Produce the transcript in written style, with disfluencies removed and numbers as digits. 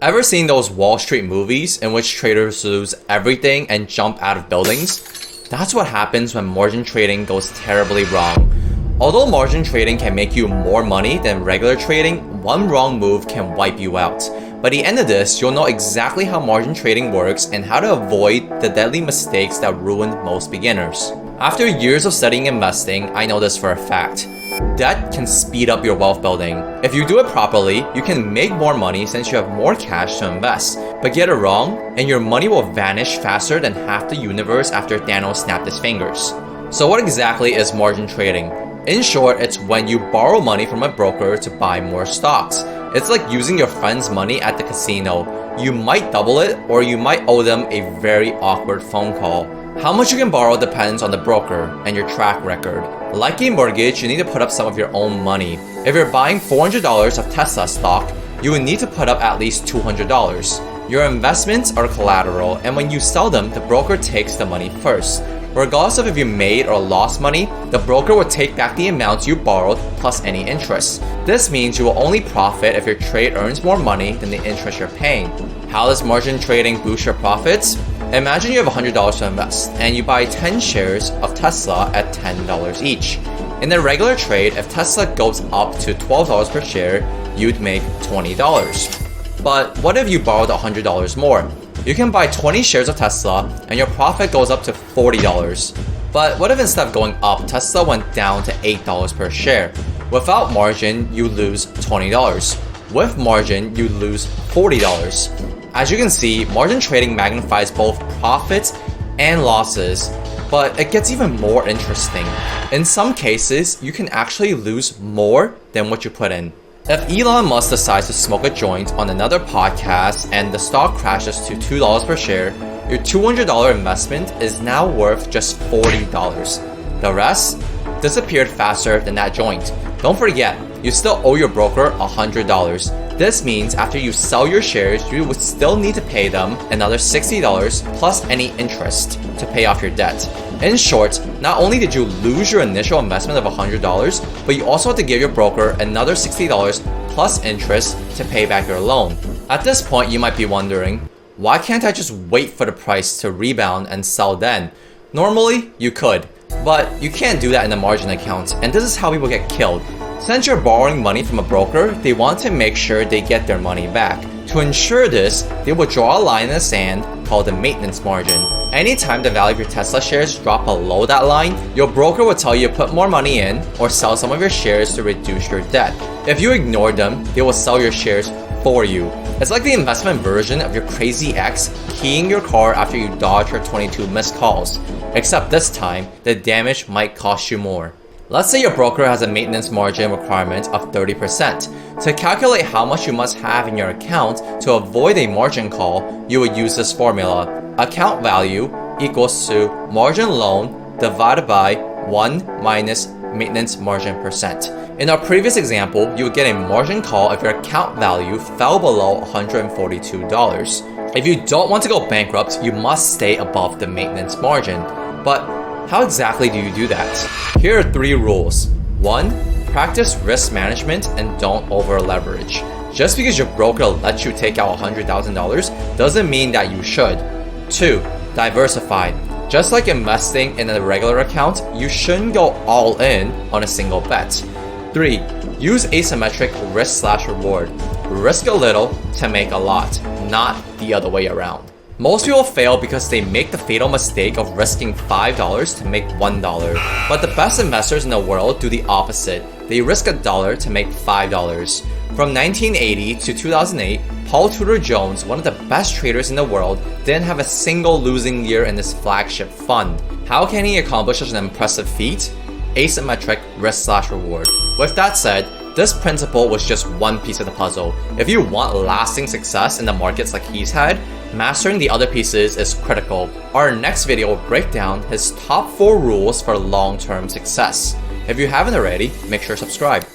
Ever seen those Wall Street movies in which traders lose everything and jump out of buildings? That's what happens when margin trading goes terribly wrong. Although margin trading can make you more money than regular trading, one wrong move can wipe you out. By the end of this, you'll know exactly how margin trading works and how to avoid the deadly mistakes that ruin most beginners. After years of studying investing, I know this for a fact. Debt can speed up your wealth building. If you do it properly, you can make more money since you have more cash to invest. But get it wrong, and your money will vanish faster than half the universe after Thanos snapped his fingers. So what exactly is margin trading? In short, it's when you borrow money from a broker to buy more stocks. It's like using your friend's money at the casino. You might double it, or you might owe them a very awkward phone call. How much you can borrow depends on the broker and your track record. Like a mortgage, you need to put up some of your own money. If you're buying $400 of Tesla stock, you would need to put up at least $200. Your investments are collateral, and when you sell them, the broker takes the money first. Regardless of if you made or lost money, the broker will take back the amount you borrowed plus any interest. This means you will only profit if your trade earns more money than the interest you're paying. How does margin trading boost your profits? Imagine you have $100 to invest and you buy 10 shares of Tesla at $10 each. In a regular trade, if Tesla goes up to $12 per share, you'd make $20. But what if you borrowed $100 more? You can buy 20 shares of Tesla and your profit goes up to $40. But what if instead of going up, Tesla went down to $8 per share? Without margin, you lose $20. With margin, you lose $40. As you can see, margin trading magnifies both profits and losses, but it gets even more interesting. In some cases, you can actually lose more than what you put in. If Elon Musk decides to smoke a joint on another podcast and the stock crashes to $2 per share, your $200 investment is now worth just $40. The rest disappeared faster than that joint. Don't forget, you still owe your broker $100. This means after you sell your shares, you would still need to pay them another $60 plus any interest to pay off your debt. In short, not only did you lose your initial investment of $100, but you also had to give your broker another $60 plus interest to pay back your loan. At this point, you might be wondering, why can't I just wait for the price to rebound and sell then? Normally, you could, but you can't do that in a margin account, and this is how people get killed. Since you're borrowing money from a broker, they want to make sure they get their money back. To ensure this, they will draw a line in the sand called the maintenance margin. Anytime the value of your Tesla shares drop below that line, your broker will tell you to put more money in or sell some of your shares to reduce your debt. If you ignore them, they will sell your shares for you. It's like the investment version of your crazy ex keying your car after you dodge her 22 missed calls. Except this time, the damage might cost you more. Let's say your broker has a maintenance margin requirement of 30%. To calculate how much you must have in your account to avoid a margin call, you would use this formula. Account value equals to margin loan divided by 1 minus maintenance margin percent. In our previous example, you would get a margin call if your account value fell below $142. If you don't want to go bankrupt, you must stay above the maintenance margin. But how exactly do you do that? Here are 3 rules. 1. Practice risk management and don't over leverage. Just because your broker lets you take out $100,000 doesn't mean that you should. 2. Diversify. Just like investing in a regular account, you shouldn't go all in on a single bet. 3. Use asymmetric risk/reward. Risk a little to make a lot, not the other way around. Most people fail because they make the fatal mistake of risking $5 to make $1. But the best investors in the world do the opposite. They risk $1 to make $5. From 1980 to 2008, Paul Tudor Jones, one of the best traders in the world, didn't have a single losing year in his flagship fund. How can he accomplish such an impressive feat? Asymmetric risk/reward. With that said, this principle was just one piece of the puzzle. If you want lasting success in the markets like he's had, mastering the other pieces is critical. Our next video will break down his top 4 rules for long-term success. If you haven't already, make sure to subscribe.